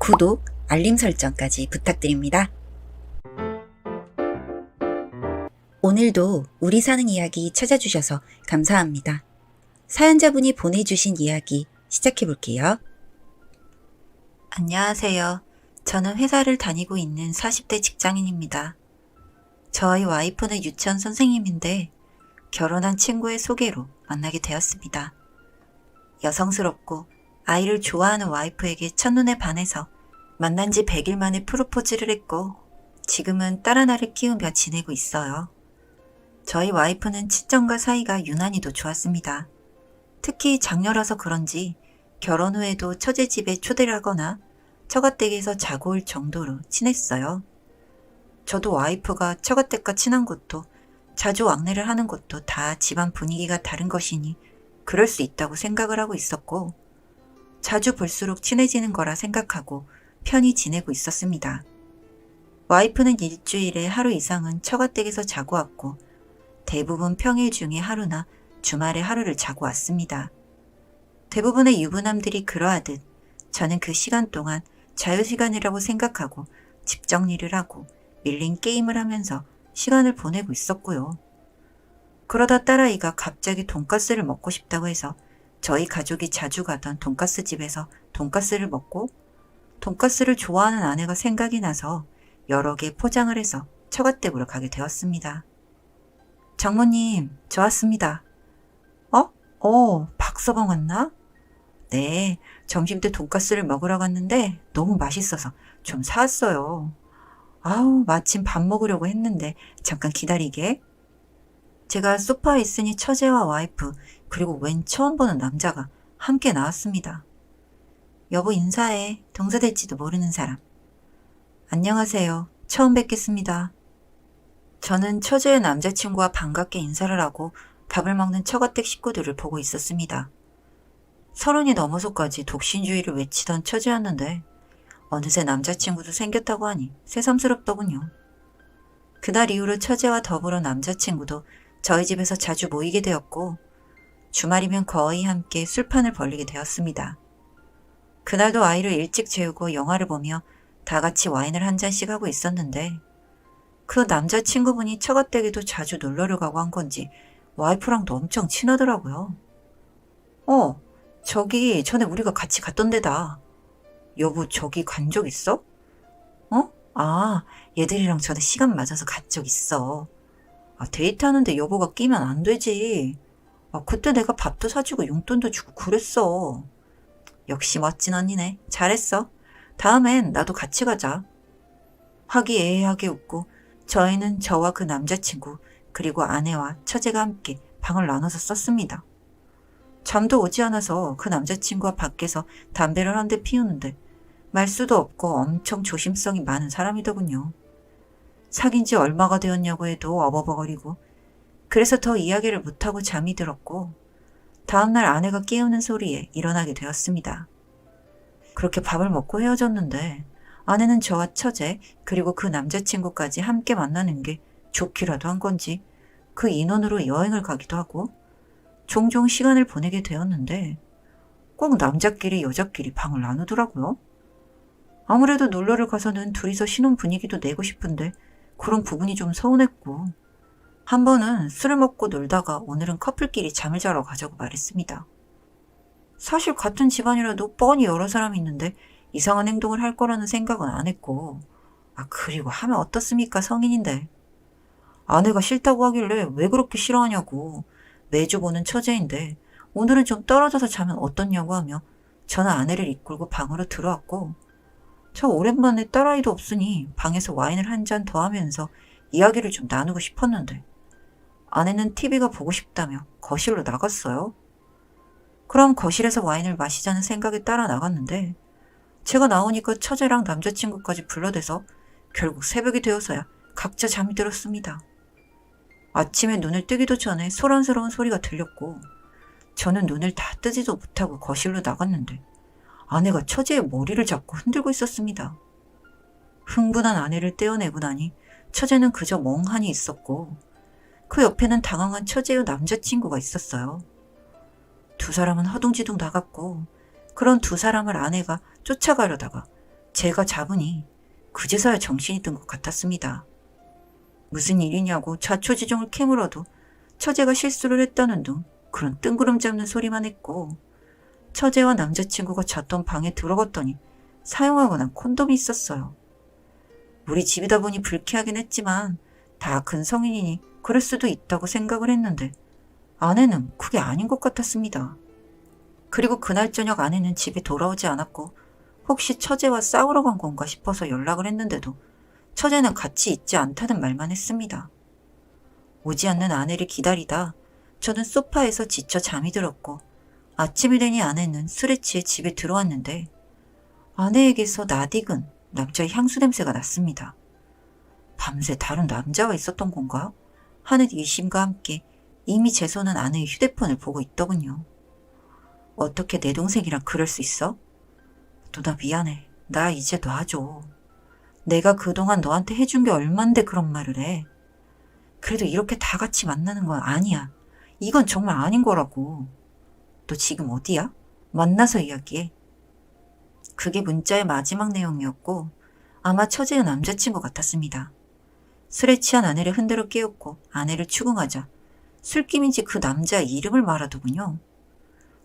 구독, 알림 설정까지 부탁드립니다. 오늘도 우리 사는 이야기 찾아주셔서 감사합니다. 사연자분이 보내주신 이야기 시작해볼게요. 안녕하세요. 저는 회사를 다니고 있는 40대 직장인입니다. 저희 와이프는 유치원 선생님인데 결혼한 친구의 소개로 만나게 되었습니다. 여성스럽고 아이를 좋아하는 와이프에게 첫눈에 반해서 만난 지 100일 만에 프로포즈를 했고 지금은 딸 하나를 키우며 지내고 있어요. 저희 와이프는 친정과 사이가 유난히도 좋았습니다. 특히 장녀라서 그런지 결혼 후에도 처제 집에 초대를 하거나 처가댁에서 자고 올 정도로 친했어요. 저도 와이프가 처가댁과 친한 것도 자주 왕래를 하는 것도 다 집안 분위기가 다른 것이니 그럴 수 있다고 생각을 하고 있었고 자주 볼수록 친해지는 거라 생각하고 편히 지내고 있었습니다. 와이프는 일주일에 하루 이상은 처가댁에서 자고 왔고 대부분 평일 중에 하루나 주말에 하루를 자고 왔습니다. 대부분의 유부남들이 그러하듯 저는 그 시간 동안 자유시간이라고 생각하고 집 정리를 하고 밀린 게임을 하면서 시간을 보내고 있었고요. 그러다 딸아이가 갑자기 돈가스를 먹고 싶다고 해서 저희 가족이 자주 가던 돈가스 집에서 돈가스를 먹고 돈가스를 좋아하는 아내가 생각이 나서 여러 개 포장을 해서 처가댁으로 가게 되었습니다. 장모님, 저 왔습니다. 박서방 왔나? 네, 점심때 돈가스를 먹으러 갔는데 너무 맛있어서 좀 사왔어요. 아우, 마침 밥 먹으려고 했는데 잠깐 기다리게. 제가 소파에 있으니 처제와 와이프 그리고 웬 처음 보는 남자가 함께 나왔습니다. 여보 인사해. 동서 될지도 모르는 사람. 안녕하세요. 처음 뵙겠습니다. 저는 처제의 남자친구와 반갑게 인사를 하고 밥을 먹는 처가댁 식구들을 보고 있었습니다. 30이 넘어서까지 독신주의를 외치던 처제였는데 어느새 남자친구도 생겼다고 하니 새삼스럽더군요. 그날 이후로 처제와 더불어 남자친구도 저희 집에서 자주 모이게 되었고 주말이면 거의 함께 술판을 벌리게 되었습니다. 그날도 아이를 일찍 재우고 영화를 보며 다 같이 와인을 한 잔씩 하고 있었는데 그 남자친구분이 처가댁에도 자주 놀러를 가고 한 건지 와이프랑도 엄청 친하더라고요. 저기 전에 우리가 같이 갔던 데다. 여보 저기 간 적 있어? 얘들이랑 전에 시간 맞아서 간 적 있어. 데이트하는데 여보가 끼면 안 되지. 그때 내가 밥도 사주고 용돈도 주고 그랬어. 역시 멋진 언니네. 잘했어. 다음엔 나도 같이 가자. 화기애애하게 웃고 저희는 저와 그 남자친구 그리고 아내와 처제가 함께 방을 나눠서 썼습니다. 잠도 오지 않아서 그 남자친구와 밖에서 담배를 한 대 피우는데 말수도 없고 엄청 조심성이 많은 사람이더군요. 사귄 지 얼마가 되었냐고 해도 어버버거리고 그래서 더 이야기를 못하고 잠이 들었고 다음날 아내가 깨우는 소리에 일어나게 되었습니다. 그렇게 밥을 먹고 헤어졌는데 아내는 저와 처제 그리고 그 남자친구까지 함께 만나는 게 좋기라도 한 건지 그 인원으로 여행을 가기도 하고 종종 시간을 보내게 되었는데 꼭 남자끼리 여자끼리 방을 나누더라고요. 아무래도 놀러를 가서는 둘이서 신혼 분위기도 내고 싶은데 그런 부분이 좀 서운했고 한 번은 술을 먹고 놀다가 오늘은 커플끼리 잠을 자러 가자고 말했습니다. 사실 같은 집안이라도 뻔히 여러 사람이 있는데 이상한 행동을 할 거라는 생각은 안 했고 그리고 하면 어떻습니까 성인인데. 아내가 싫다고 하길래 왜 그렇게 싫어하냐고 매주 보는 처제인데 오늘은 좀 떨어져서 자면 어떻냐고 하며 저는 아내를 이끌고 방으로 들어왔고 저 오랜만에 딸아이도 없으니 방에서 와인을 한 잔 더 하면서 이야기를 좀 나누고 싶었는데 아내는 TV가 보고 싶다며 거실로 나갔어요. 그럼 거실에서 와인을 마시자는 생각에 따라 나갔는데 제가 나오니까 처제랑 남자친구까지 불러대서 결국 새벽이 되어서야 각자 잠이 들었습니다. 아침에 눈을 뜨기도 전에 소란스러운 소리가 들렸고 저는 눈을 다 뜨지도 못하고 거실로 나갔는데 아내가 처제의 머리를 잡고 흔들고 있었습니다. 흥분한 아내를 떼어내고 나니 처제는 그저 멍하니 있었고 그 옆에는 당황한 처제의 남자친구가 있었어요. 두 사람은 허둥지둥 나갔고 그런 두 사람을 아내가 쫓아가려다가 제가 잡으니 그제서야 정신이 든 것 같았습니다. 무슨 일이냐고 자초지종을 캐물어도 처제가 실수를 했다는 둥 그런 뜬구름 잡는 소리만 했고, 처제와 남자친구가 잤던 방에 들어갔더니 사용하고 난 콘돔이 있었어요. 우리 집이다 보니 불쾌하긴 했지만 다 큰 성인이니 그럴 수도 있다고 생각을 했는데 아내는 그게 아닌 것 같았습니다. 그리고 그날 저녁 아내는 집에 돌아오지 않았고 혹시 처제와 싸우러 간 건가 싶어서 연락을 했는데도 처제는 같이 있지 않다는 말만 했습니다. 오지 않는 아내를 기다리다 저는 소파에서 지쳐 잠이 들었고 아침이 되니 아내는 술에 취해 집에 들어왔는데 아내에게서 낯익은 남자의 향수 냄새가 났습니다. 밤새 다른 남자가 있었던 건가 하는 의심과 함께 이미 제 손은 아내의 휴대폰을 보고 있더군요. 어떻게 내 동생이랑 그럴 수 있어? 누나 미안해. 나 이제 놔줘. 내가 그동안 너한테 해준 게 얼만데 그런 말을 해. 그래도 이렇게 다 같이 만나는 건 아니야. 이건 정말 아닌 거라고. 너 지금 어디야? 만나서 이야기해. 그게 문자의 마지막 내용이었고 아마 처제의 남자친구 같았습니다. 술에 취한 아내를 흔들어 깨웠고 아내를 추궁하자 술김인지 그 남자의 이름을 말하더군요.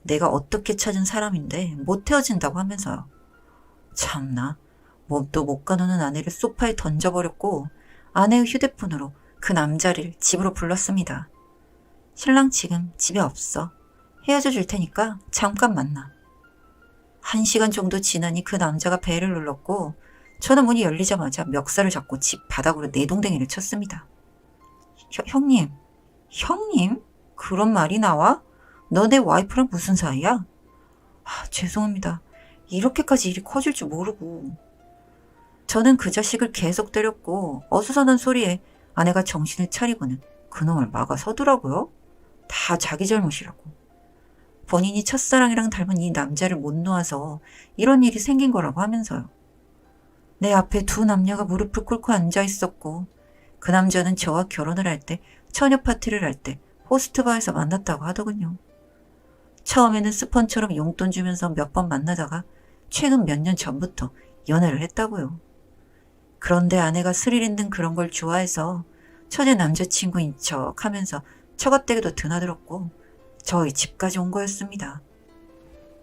내가 어떻게 찾은 사람인데 못 헤어진다고 하면서요. 참나, 몸도 못 가누는 아내를 소파에 던져버렸고 아내의 휴대폰으로 그 남자를 집으로 불렀습니다. 신랑 지금 집에 없어. 헤어져 줄 테니까 잠깐 만나. 1시간 정도 지나니 그 남자가 벨을 눌렀고 저는 문이 열리자마자 멱살을 잡고 집 바닥으로 내동댕이를 쳤습니다. 형님, 형님? 그런 말이 나와? 너 내 와이프랑 무슨 사이야? 죄송합니다. 이렇게까지 일이 커질 줄 모르고. 저는 그 자식을 계속 때렸고 어수선한 소리에 아내가 정신을 차리고는 그놈을 막아 서더라고요. 다 자기 잘못이라고. 본인이 첫사랑이랑 닮은 이 남자를 못 놓아서 이런 일이 생긴 거라고 하면서요. 내 앞에 두 남녀가 무릎을 꿇고 앉아 있었고 그 남자는 저와 결혼을 할 때 처녀 파티를 할 때 호스트바에서 만났다고 하더군요. 처음에는 스펀처럼 용돈 주면서 몇 번 만나다가 최근 몇 년 전부터 연애를 했다고요. 그런데 아내가 스릴 있는 그런 걸 좋아해서 처제 남자친구인 척 하면서 처갓댁에도 드나들었고 저희 집까지 온 거였습니다.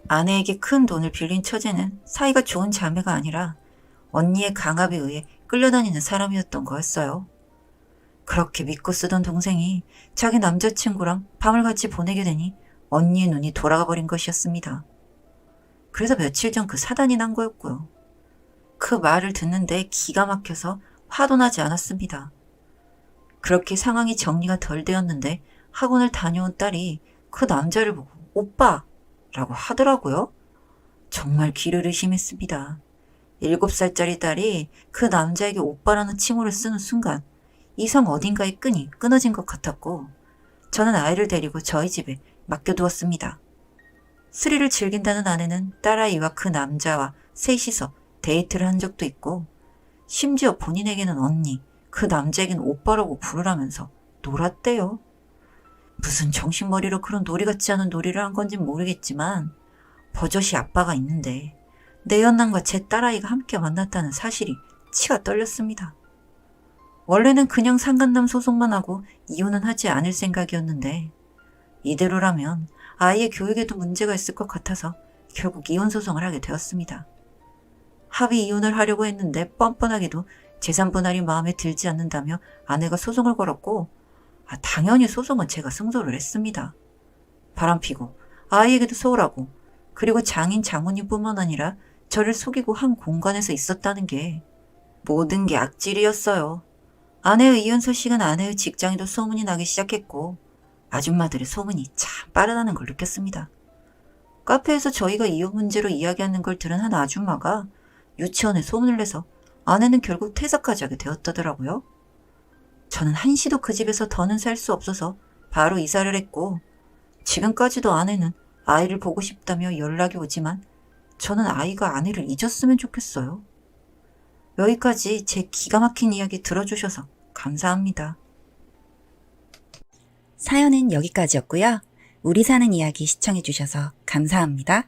아내에게 큰 돈을 빌린 처제는 사이가 좋은 자매가 아니라 언니의 강압에 의해 끌려다니는 사람이었던 거였어요. 그렇게 믿고 쓰던 동생이 자기 남자친구랑 밤을 같이 보내게 되니 언니의 눈이 돌아가 버린 것이었습니다. 그래서 며칠 전 그 사단이 난 거였고요. 그 말을 듣는데 기가 막혀서 화도 나지 않았습니다. 그렇게 상황이 정리가 덜 되었는데 학원을 다녀온 딸이 그 남자를 보고 오빠라고 하더라고요. 정말 귀를 의심했습니다. 7살짜리 딸이 그 남자에게 오빠라는 칭호를 쓰는 순간 이성 어딘가의 끈이 끊어진 것 같았고 저는 아이를 데리고 저희 집에 맡겨두었습니다. 스릴을 즐긴다는 아내는 딸아이와 그 남자와 셋이서 데이트를 한 적도 있고 심지어 본인에게는 언니, 그 남자에게는 오빠라고 부르라면서 놀았대요. 무슨 정신머리로 그런 놀이 같지 않은 놀이를 한 건진 모르겠지만 버젓이 아빠가 있는데 내 연남과 제 딸아이가 함께 만났다는 사실이 치가 떨렸습니다. 원래는 그냥 상간남 소송만 하고 이혼은 하지 않을 생각이었는데 이대로라면 아이의 교육에도 문제가 있을 것 같아서 결국 이혼 소송을 하게 되었습니다. 합의 이혼을 하려고 했는데 뻔뻔하게도 재산 분할이 마음에 들지 않는다며 아내가 소송을 걸었고 당연히 소송은 제가 승소를 했습니다. 바람피고 아이에게도 소홀하고 그리고 장인 장모님뿐만 아니라 저를 속이고 한 공간에서 있었다는 게 모든 게 악질이었어요. 아내의 이혼 소식은 아내의 직장에도 소문이 나기 시작했고 아줌마들의 소문이 참 빠르다는 걸 느꼈습니다. 카페에서 저희가 이혼 문제로 이야기하는 걸 들은 한 아줌마가 유치원에 소문을 내서 아내는 결국 퇴사까지 하게 되었다더라고요. 저는 한시도 그 집에서 더는 살 수 없어서 바로 이사를 했고 지금까지도 아내는 아이를 보고 싶다며 연락이 오지만 저는 아이가 아내를 잊었으면 좋겠어요. 여기까지 제 기가 막힌 이야기 들어주셔서 감사합니다. 사연은 여기까지였고요. 우리 사는 이야기 시청해주셔서 감사합니다.